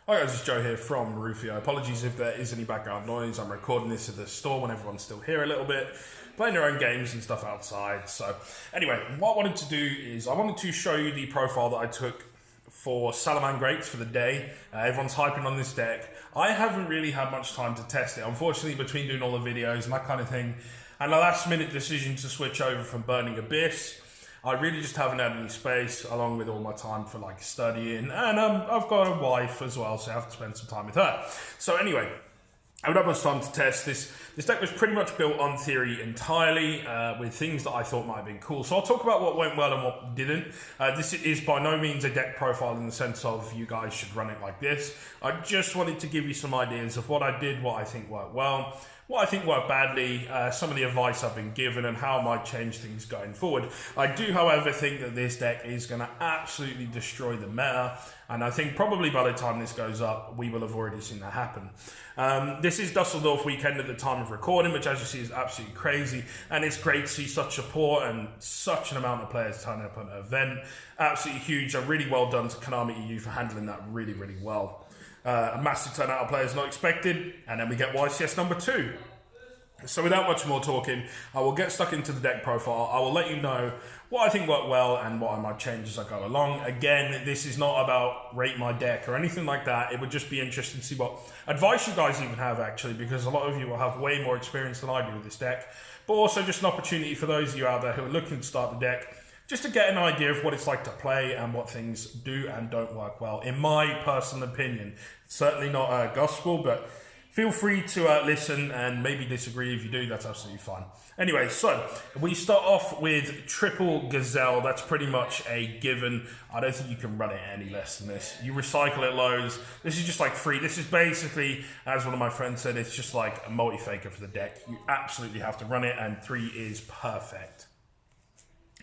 Hi guys, it's Joe here from Rufio. Apologies if there is any background noise. I'm recording this at the store when everyone's still here a little bit, playing their own games and stuff outside. So anyway, what I wanted to do is I wanted to show you the profile that I took for Salamangreats for the day. Everyone's hyping on this deck. I haven't really had much time to test it, unfortunately, between doing all the videos and that kind of thing, and the last minute decision to switch over from Burning Abyss. I really just haven't had any space, along with all my time for like studying, and I've got a wife as well, so I have to spend some time with her. So anyway, I haven't had much time to test this. This deck was pretty much built on theory entirely, with things that I thought might have been cool. So I'll talk about what went well and what didn't. This is by no means a deck profile in the sense of you guys should run it like this. I just wanted to give you some ideas of what I did, what I think worked well, what I think worked badly, some of the advice I've been given, and how I might change things going forward. I do, however, think that this deck is going to absolutely destroy the meta, and I think probably by the time this goes up, we will have already seen that happen. This is Dusseldorf weekend at the time of recording, which as you see is absolutely crazy, and it's great to see such support and such an amount of players turning up at an event. Absolutely huge, and really well done to Konami EU for handling that really, really well. A massive turnout of players not expected, and then we get YCS number 2. So without much more talking, I will get stuck into the deck profile. I will let you know what I think worked well and what I might change as I go along. Again, this is not about rate my deck or anything like that. It would just be interesting to see what advice you guys even have, actually, because a lot of you will have way more experience than I do with this deck. But also just an opportunity for those of you out there who are looking to start the deck, just to get an idea of what it's like to play and what things do and don't work well. In my personal opinion, certainly not gospel, but feel free to listen and maybe disagree. If you do, that's absolutely fine. Anyway, so we start off with triple Gazelle. That's pretty much a given. I don't think you can run it any less than this. You recycle it loads. This is just like free. This is basically, as one of my friends said, it's just like a multi-faker for the deck. You absolutely have to run it, and 3 is perfect.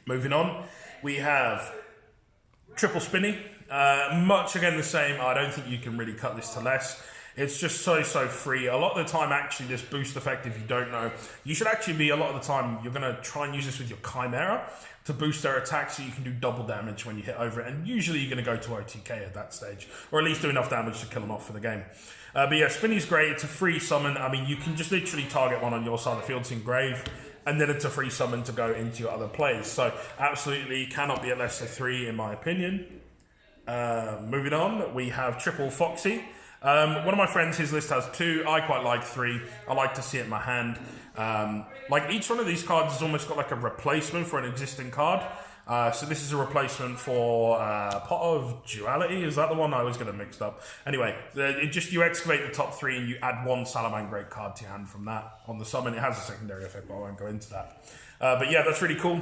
Moving on, we have triple Spinny. Much again the same. I don't think you can really cut this to less. It's just so free. A lot of the time, actually, this boost effect, if you don't know, you should actually be, a lot of the time, you're going to try and use this with your Chimera to boost their attack so you can do double damage when you hit over it. And usually you're going to go to OTK at that stage, or at least do enough damage to kill them off for the game. But yeah, Spinny's great. It's a free summon. I mean, you can just literally target one on your side of the field to engrave, and then it's a free summon to go into your other plays. So absolutely cannot be at less than 3 in my opinion. Moving on, we have triple Foxy. One of my friends, his list has 2. I quite like 3. I like to see it in my hand. Like each one of these cards has almost got like a replacement for an existing card. So this is a replacement for Pot of Duality. Is that the one? I always get it mixed up. Anyway, you excavate the top 3 and you add 1 Salamangreat card to your hand from that. On the summon, it has a secondary effect, but I won't go into that. But yeah, that's really cool.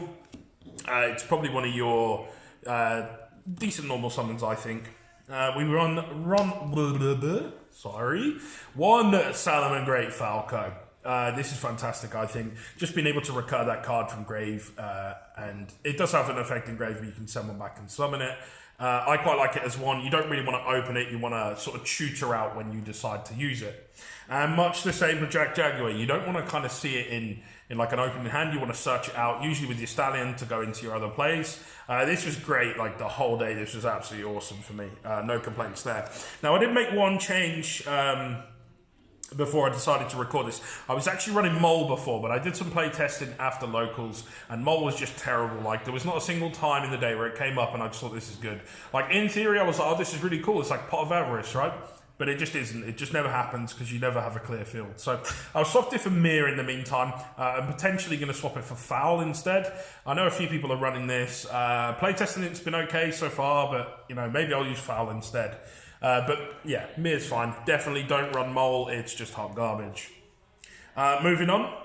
It's probably one of your decent normal summons, I think. We run one Salamangreat Falco. This is fantastic, I think. Just being able to recur that card from grave, and it does have an effect in grave where you can send one back and summon it. I quite like it as 1. You don't really want to open it, you want to sort of tutor out when you decide to use it. And much the same with Jack Jaguar, you don't want to kind of see it in like an opening hand, you want to search it out, usually with your Stallion to go into your other plays. This was great, like the whole day, this was absolutely awesome for me. No complaints there. Now, I did make one change before I decided to record this. I was actually running Mole before, but I did some play testing after locals, and Mole was just terrible. Like, there was not a single time in the day where it came up and I just thought this is good. Like, in theory, I was like, oh, this is really cool. It's like Pot of Avarice, right? But it just isn't. It just never happens because you never have a clear field. So I'll swap it for Mir in the meantime. I'm potentially going to swap it for Foul instead. I know a few people are running this. Playtesting it's been okay so far, but you know, maybe I'll use Foul instead. But yeah, Mir's fine. Definitely don't run Mole. It's just hot garbage. Moving on.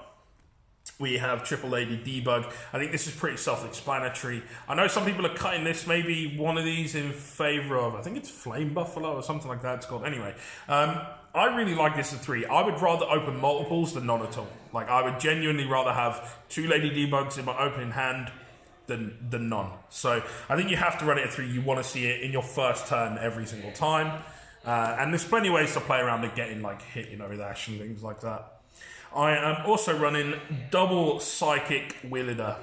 We have Triple Lady Debug. I think this is pretty self-explanatory. I know some people are cutting this, maybe one of these in favour of, I think it's Flame Buffalo or something like that it's called. Anyway, I really like this at 3. I would rather open multiples than none at all. Like, I would genuinely rather have 2 Lady Debugs in my opening hand than none. So I think you have to run it at 3. You want to see it in your first turn every single time. And there's plenty of ways to play around it, getting like hit, you know, with Ash and things like that. I am also running double Psychic Wielder.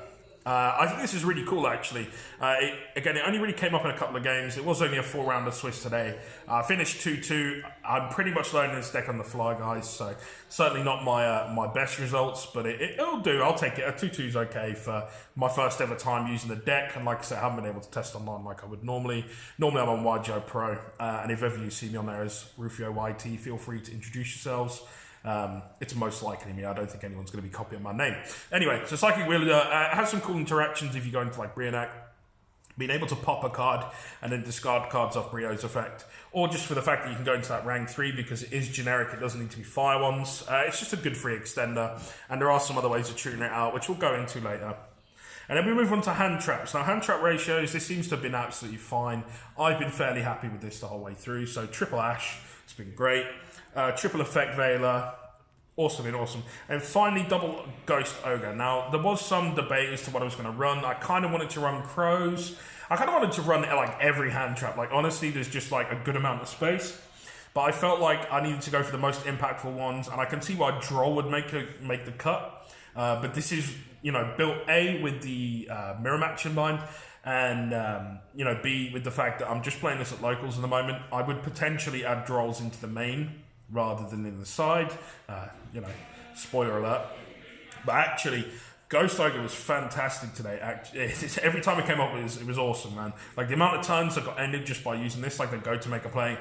I think this is really cool, actually. Again, it only really came up in a couple of games. It was only a 4-rounder Swiss today. I finished 2-2. I'm pretty much learning this deck on the fly, guys, so certainly not my best results, but it'll do. I'll take it. A 2-2 is okay for my first ever time using the deck, and like I said, I haven't been able to test online like I would normally. Normally, I'm on YGO Pro, and if ever you see me on there as Rufio YT, feel free to introduce yourselves. It's most likely me. I don't think anyone's going to be copying my name. Anyway, so Psychic Wielder has some cool interactions if you go into like Brionac. Being able to pop a card and then discard cards off Brio's effect. Or just for the fact that you can go into that rank 3 because it is generic, it doesn't need to be fire ones. It's just a good free extender. And there are some other ways of tuning it out, which we'll go into later. And then we move on to hand traps. Now, hand trap ratios, this seems to have been absolutely fine. I've been fairly happy with this the whole way through. So triple Ash, it's been great. Triple Effect Veiler, also been awesome. And finally, double Ghost Ogre. Now, there was some debate as to what I was going to run. I kind of wanted to run Crows. I kind of wanted to run like every hand trap. Like, honestly, there's just like a good amount of space. But I felt like I needed to go for the most impactful ones. And I can see why Droll would make the cut. But this is, you know, built A with the mirror match in mind. And, you know, B with the fact that I'm just playing this at locals at the moment. I would potentially add Drolls into the main rather than in the side. You know, spoiler alert. But actually, Ghost Ogre was fantastic today. Every time it came up, it was awesome, man. Like, the amount of turns that got ended just by using this, like, they go to make a play,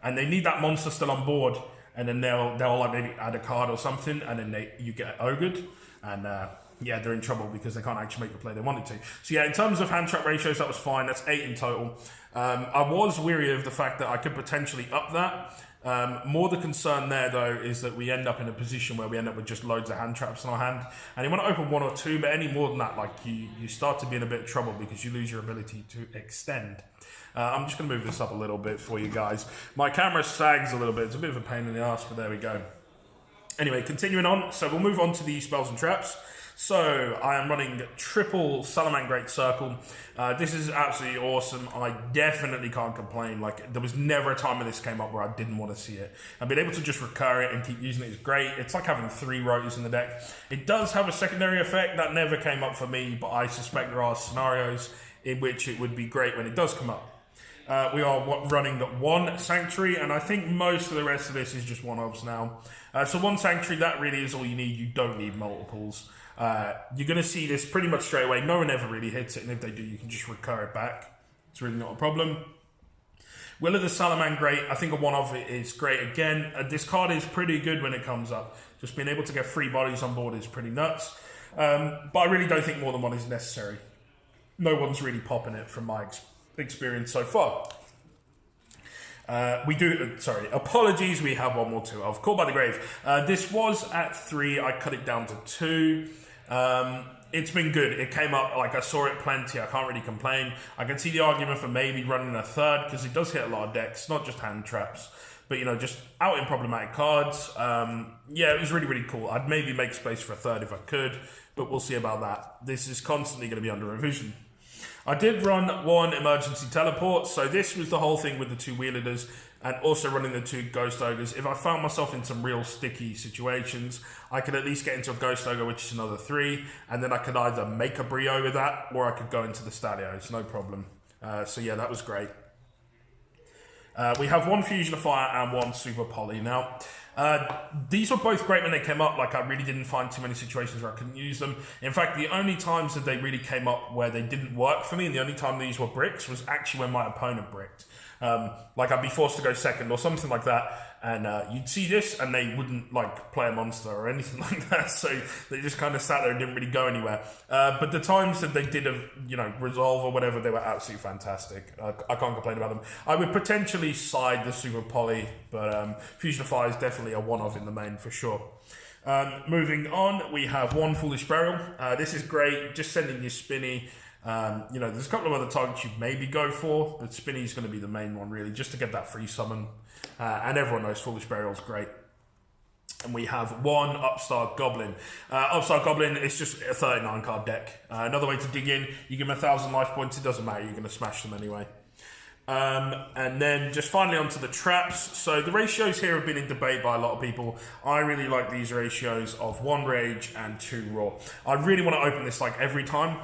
and they need that monster still on board, and then they'll like, maybe add a card or something, and then you get ogred, and yeah, they're in trouble because they can't actually make the play they wanted to. So yeah, in terms of hand trap ratios, that was fine. That's 8 in total. I was weary of the fact that I could potentially up that. More the concern there, though, is that we end up in a position where we end up with just loads of hand traps in our hand. And you want to open 1 or 2, but any more than that, like you start to be in a bit of trouble because you lose your ability to extend. I'm just going to move this up a little bit for you guys. My camera sags a little bit. It's a bit of a pain in the ass, but there we go. Anyway, continuing on. So we'll move on to the spells and traps. So I am running triple Salamangreat Circle. This is absolutely awesome. I definitely can't complain. Like, there was never a time when this came up where I didn't want to see it. And being able to just recur it and keep using it is great. It's like having 3 rotors in the deck. It does have a secondary effect that never came up for me, but I suspect there are scenarios in which it would be great when it does come up. We are running 1 Sanctuary, and I think most of the rest of this is just one-offs now. So 1 Sanctuary, that really is all you need. You don't need multiples. You're going to see this pretty much straight away. No one ever really hits it, and if they do, you can just recur it back. It's really not a problem. Will of the Salamangreat, I think a one-off is great. Again, this card is pretty good when it comes up. Just being able to get 3 bodies on board is pretty nuts. But I really don't think more than 1 is necessary. No one's really popping it from my experience so far. Apologies, we have 1 more to of Caught by the Grave. This was at 3, I cut it down to 2. It's been good. It came up, like, I saw it plenty. I can't really complain. I can see the argument for maybe running a 3rd because it does hit a lot of decks, not just hand traps, but, you know, just out in problematic cards. Yeah, it was really, really cool. I'd maybe make space for a 3rd if I could, but we'll see about that. This is constantly going to be under revision. I did run 1 emergency teleport, so this was the whole thing with the 2 wielders and also running the 2 ghost ogres. If I found myself in some real sticky situations, I could at least get into a ghost ogre, which is another 3, and then I could either make a brio with that or I could go into the Stadios, no problem. So yeah, that was great. We have 1 Fusion of Fire and 1 Super Poly. Now, these were both great when they came up. Like, I really didn't find too many situations where I couldn't use them. In fact, the only times that they really came up where they didn't work for me, and the only time these were bricks, was actually when my opponent bricked. Like, I'd be forced to go 2nd or something like that, and you'd see this, and they wouldn't, like, play a monster or anything like that, so they just kind of sat there and didn't really go anywhere. But the times that they did, you know, resolve or whatever, they were absolutely fantastic. I can't complain about them. I would potentially side the Super Poly, but Fusion of Fire is definitely a one-off in the main for sure. Moving on, we have 1 Foolish Burial. This is great, just sending you Spinny. You know, there's a couple of other targets you'd maybe go for, but Spinny's going to be the main one, really, just to get that free summon. And everyone knows Foolish Burial's great. And we have 1 Upstart Goblin. Upstart Goblin is just a 39 card deck. Another way to dig in, you give them 1,000 life points, it doesn't matter, you're going to smash them anyway. And then just finally onto the traps. So the ratios here have been in debate by a lot of people. I really like these ratios of 1 Rage and 2 Raw. I really want to open this like every time.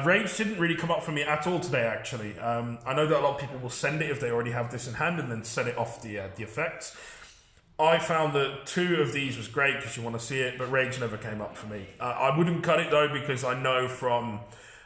Rage didn't really come up for me at all today, actually. I know that a lot of people will send it if they already have this in hand and then set it off the effects. I found that 2 of these was great because you want to see it, but Rage never came up for me. I wouldn't cut it though, because I know from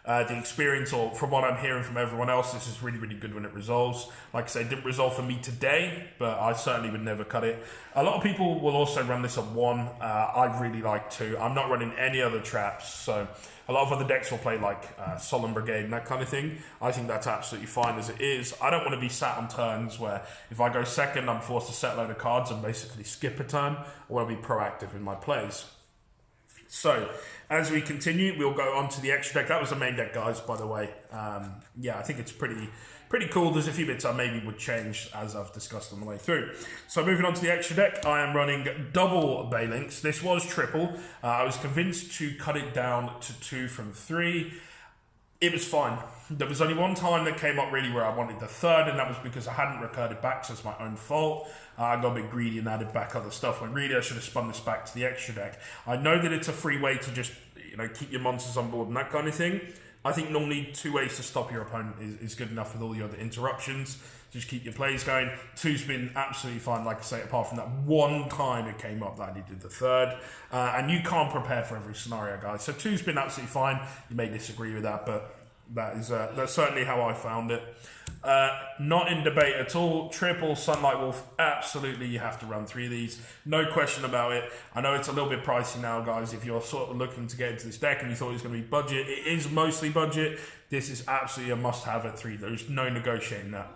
the experience, or from what I'm hearing from everyone else, this is really, really good when it resolves. Like I say, it didn't resolve for me today, but I certainly would never cut it. A lot of people will also run this at 1. I really like 2. I'm not running any other traps, so a lot of other decks will play like Salamangreat and that kind of thing. I think that's absolutely fine as it is. I don't want to be sat on turns where if I go second, I'm forced to set a load of cards and basically skip a turn. I want to be proactive in my plays. So, as we continue, we'll go on to the extra deck. That was the main deck, guys, by the way. Yeah, I think it's pretty cool. There's a few bits I maybe would change, as I've discussed on the way through. So, moving on to the extra deck, I am running double Balinks. This was triple. I was convinced to cut it down to 2 from 3. It was fine. There was only one time that came up really where I wanted the 3rd, and that was because I hadn't recurred it back, so it's my own fault. I got a bit greedy and added back other stuff, when really I should have spun this back to the extra deck. I know that it's a free way to just, keep your monsters on board and that kind of thing. I think normally 2 ways to stop your opponent is good enough with all the other interruptions. Just keep your plays going. 2's been absolutely fine, like I say, apart from that one time it came up that I needed the 3rd. And you can't prepare for every scenario, guys. So 2's been absolutely fine. You may disagree with that, but that's certainly how I found it. Not in debate at all. Triple Sunlight Wolf, absolutely you have to run 3 of these. No question about it. I know it's a little bit pricey now, guys, if you're sort of looking to get into this deck and you thought it was going to be budget. It is mostly budget. This is absolutely a must-have at 3. There's no negotiating that.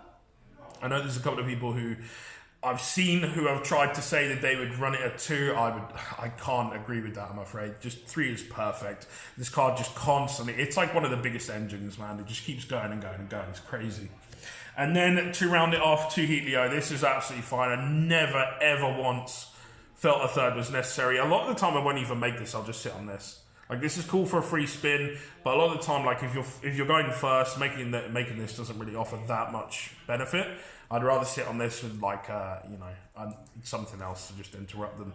I know there's a couple of people who I've seen who have tried to say that they would run it at 2. I can't agree with that, I'm afraid. Just 3 is perfect. This card just constantly, it's like one of the biggest engines, man. It just keeps going and going and going. It's crazy. And then to round it off, 2 Heatlio. This is absolutely fine. I never, ever once felt a 3rd was necessary. A lot of the time I won't even make this. I'll just sit on this. Like, this is cool for a free spin, but a lot of the time, like, if you're going first, making this doesn't really offer that much benefit. I'd rather sit on this with, like, something else to just interrupt them.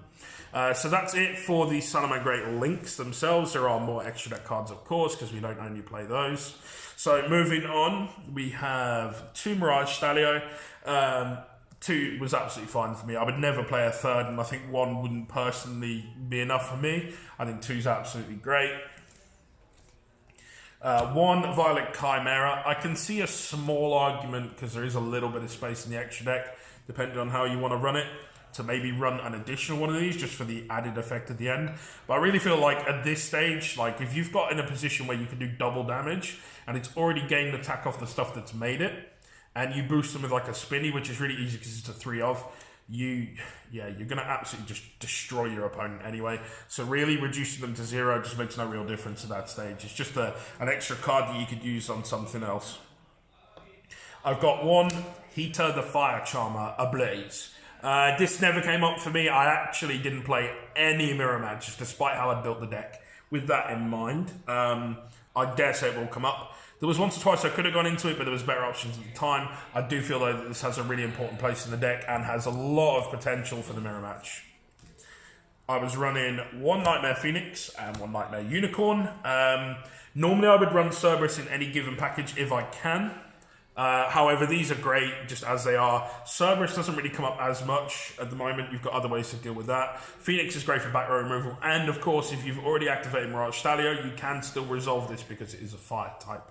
So that's it for the Salamangreat links themselves. There are more extra deck cards, of course, because we don't only play those. So moving on, we have 2 Mirage Stalio. 2 was absolutely fine for me. I would never play a 3rd, and I think 1 wouldn't personally be enough for me. I think 2's absolutely great. 1 Violet Chimera. I can see a small argument, because there is a little bit of space in the extra deck, depending on how you want to run it, to maybe run an additional one of these just for the added effect at the end. But I really feel like at this stage, like if you've got in a position where you can do double damage and it's already gained attack off the stuff that's made it, and you boost them with like a spinny, which is really easy because it's a 3 of, you're going to absolutely just destroy your opponent anyway. So really reducing them to 0 just makes no real difference at that stage. It's just an extra card that you could use on something else. I've got 1 Heater the Fire Charmer Ablaze. This never came up for me. I actually didn't play any mirror matches despite how I built the deck. With that in mind, I dare say it will come up. There was once or twice I could have gone into it, but there was better options at the time. I do feel though that this has a really important place in the deck and has a lot of potential for the mirror match. I was running 1 Nightmare Phoenix and 1 Nightmare Unicorn. Normally I would run Cyberse in any given package if I can. However, these are great just as they are. Cyberse doesn't really come up as much at the moment. You've got other ways to deal with that. Phoenix is great for back row removal. And of course, if you've already activated Mirage Stalio, you can still resolve this because it is a fire type.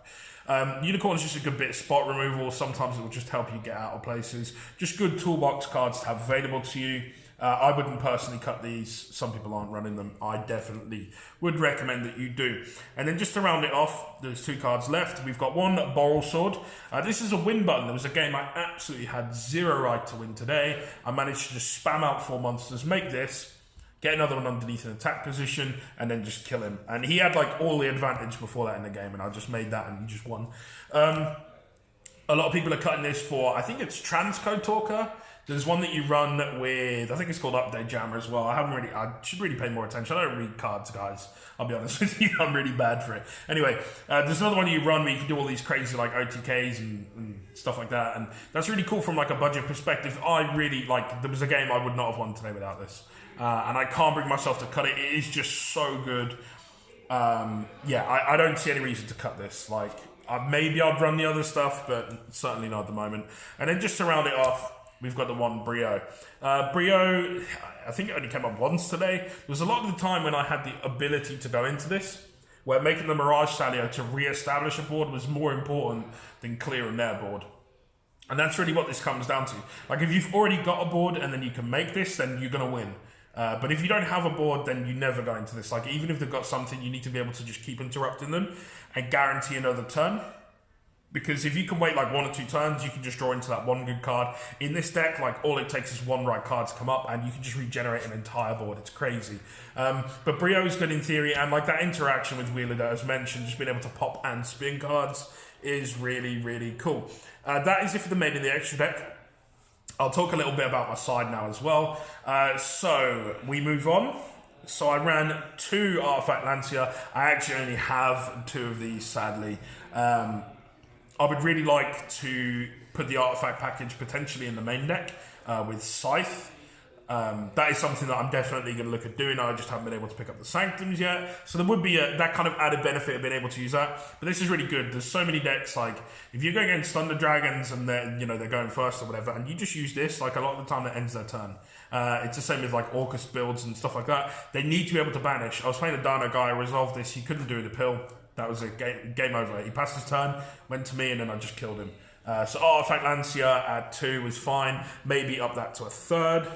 Unicorn is just a good bit of spot removal. Sometimes it will just help you get out of places. Just good toolbox cards to have available to you. I wouldn't personally cut these. Some people aren't running them. I definitely would recommend that you do. And then just to round it off, there's 2 cards left. We've got 1 Boral Sword. This is a win button. There was a game I absolutely had 0 right to win today. I managed to just spam out 4 monsters, make this, get another one underneath an attack position, and then just kill him. And he had like all the advantage before that in the game, and I just made that and just won. A lot of people are cutting this for, I think it's Transcode Talker. There's one that you run with, I think it's called Update Jammer as well. I should really pay more attention. I don't read cards, guys. I'll be honest with you, I'm really bad for it. Anyway, there's another one you run where you can do all these crazy like OTKs and stuff like that. And that's really cool from like a budget perspective. I really like, there was a game I would not have won today without this. And I can't bring myself to cut it. It is just so good. yeah, I don't see any reason to cut this. Like, maybe I'd run the other stuff, but certainly not at the moment. And then just to round it off, we've got the one Brio. Brio, I think it only came up once today. There was a lot of the time when I had the ability to go into this, where making the Mirage Salio to re-establish a board was more important than clearing their board. And that's really what this comes down to. Like, if you've already got a board and then you can make this, then you're going to win. But if you don't have a board, then you never go into this. Like, even if they've got something, you need to be able to just keep interrupting them and guarantee another turn. Because if you can wait like 1 or 2 turns, you can just draw into that one good card. In this deck, like, all it takes is one right card to come up and you can just regenerate an entire board. It's crazy. But Brio is good in theory, and like that interaction with Wheeler that as mentioned, just being able to pop and spin cards is really, really cool. That is it for the main in the extra deck. I'll talk a little bit about my side now as well. So we move on. So I ran 2 Artifact Lancia. I actually only have 2 of these, sadly. I would really like to put the Artifact package potentially in the main deck with Scythe. That is something that I'm definitely going to look at doing. I just haven't been able to pick up the Sanctums yet. So there would be that kind of added benefit of being able to use that. But this is really good. There's so many decks, like, if you go against Thunder Dragons and they're going first or whatever, and you just use this, like, a lot of the time that ends their turn. It's the same with, like, Orcus builds and stuff like that. They need to be able to banish. I was playing a Dino guy, I resolved this, he couldn't do the pill. That was a game over. He passed his turn, went to me, and then I just killed him. So Artifact Lancia at 2 was fine. Maybe up that to a 3rd.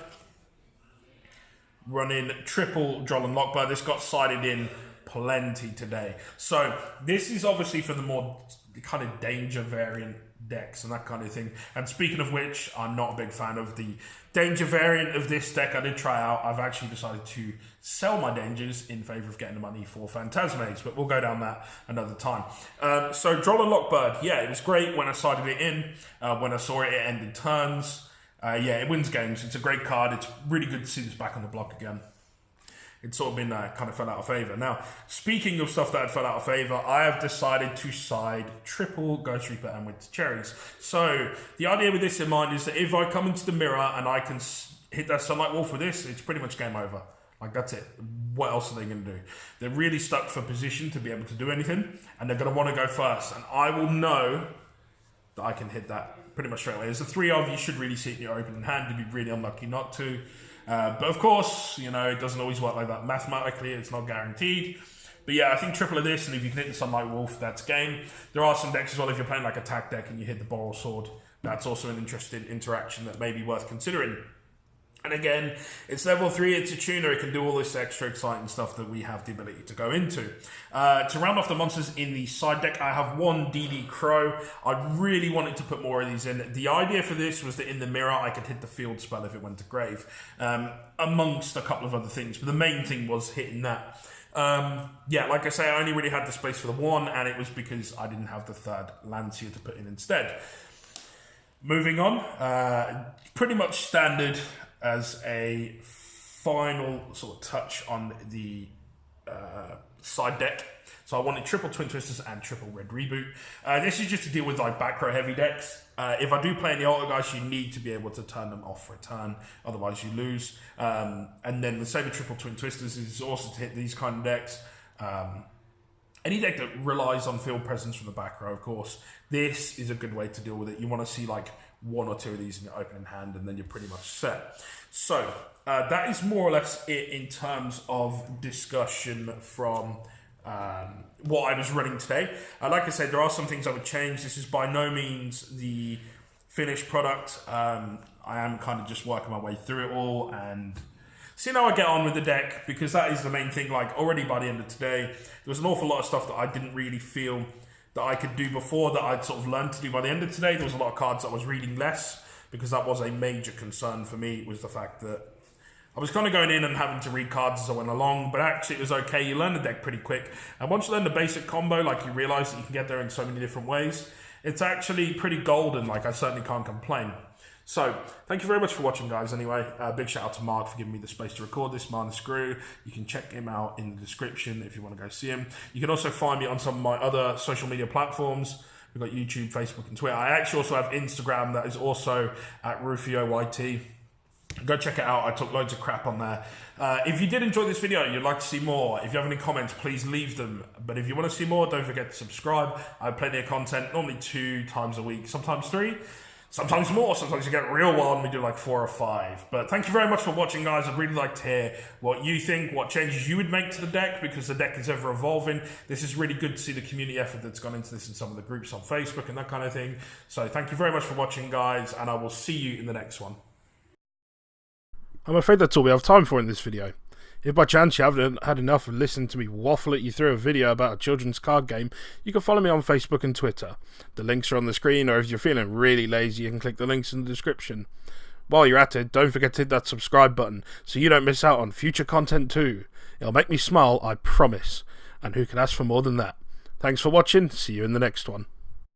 Running triple Droll and Lockbird. This got sided in plenty today. So this is obviously for the more kind of danger variant decks and that kind of thing. And speaking of which, I'm not a big fan of the danger variant of this deck. I did try out. I've actually decided to sell my dangers in favour of getting the money for Phantasmades, but we'll go down that another time. So Droll and Lockbird, yeah, it was great when I sided it in. When I saw it, it ended turns. Yeah, it wins games. It's a great card. It's really good to see this back on the block again. It's sort of been kind of fell out of favour. Now, speaking of stuff that had fell out of favour, I have decided to side triple Ghost Reaper and with Cherries. So, the idea with this in mind is that if I come into the mirror and I can hit that Sunlight Wolf with this, it's pretty much game over. Like, that's it. What else are they going to do? They're really stuck for position to be able to do anything, and they're going to want to go first. And I will know that I can hit that pretty much straight away. As a 3 of, you should really see it in your opening hand. You'd be really unlucky not to. But of course, you know, it doesn't always work like that. Mathematically, it's not guaranteed. But yeah, I think triple of this, and if you can hit the Sunlight Wolf, that's game. There are some decks as well, if you're playing like attack deck and you hit the Boral Sword, that's also an interesting interaction that may be worth considering. And again, it's level 3, it's a tuner, it can do all this extra exciting stuff that we have the ability to go into. To round off the monsters in the side deck, I have 1 DD Crow. I really wanted to put more of these in. The idea for this was that in the mirror, I could hit the field spell if it went to grave, amongst a couple of other things. But the main thing was hitting that. Yeah, like I say, I only really had the space for the 1, and it was because I didn't have the 3rd Lancia to put in instead. Moving on, pretty much standard as a final sort of touch on the side deck. So I wanted triple Twin Twisters and triple Red Reboot. This is just to deal with like back row heavy decks. If I do play any Altergeist, you need to be able to turn them off for a turn, otherwise you lose. And then the same with triple Twin Twisters is also to hit these kind of decks. Any deck that relies on field presence from the back row, of course, this is a good way to deal with it. You want to see like 1 or 2 of these in your opening hand, and then you're pretty much set. So that is more or less it in terms of discussion from what I was running today. Like I said, there are some things I would change. This is by no means the finished product. I am kind of just working my way through it all and seeing how I get on with the deck, because that is the main thing. Like, already by the end of today, there was an awful lot of stuff that I didn't really feel that I could do before that I'd sort of learned to do by the end of today. There was a lot of cards that I was reading less, because that was a major concern for me, was the fact that I was kind of going in and having to read cards as I went along, but actually it was okay. You learn the deck pretty quick, and once you learn the basic combo, like, you realise that you can get there in so many different ways. It's actually pretty golden. Like, I certainly can't complain. So, thank you very much for watching, guys, anyway. Big shout out to Mark for giving me the space to record this, Man the Screw. You can check him out in the description if you want to go see him. You can also find me on some of my other social media platforms. We've got YouTube, Facebook, and Twitter. I actually also have Instagram, that is also at RufioYT. Go check it out. I took loads of crap on there. If you did enjoy this video and you'd like to see more, if you have any comments, please leave them. But if you want to see more, don't forget to subscribe. I have plenty of content, normally 2 times a week, sometimes 3, sometimes more. Sometimes you get real wild and we do like 4 or 5. But thank you very much for watching, guys. I'd really like to hear what you think, what changes you would make to the deck, because the deck is ever evolving. This is really good to see the community effort that's gone into this in some of the groups on Facebook and that kind of thing. So thank you very much for watching, guys, and I will see you in the next one. I'm afraid that's all we have time for in this video. If by chance you haven't had enough of listening to me waffle at you through a video about a children's card game, you can follow me on Facebook and Twitter. The links are on the screen, or if you're feeling really lazy, you can click the links in the description. While you're at it, don't forget to hit that subscribe button so you don't miss out on future content too. It'll make me smile, I promise. And who can ask for more than that? Thanks for watching, see you in the next one.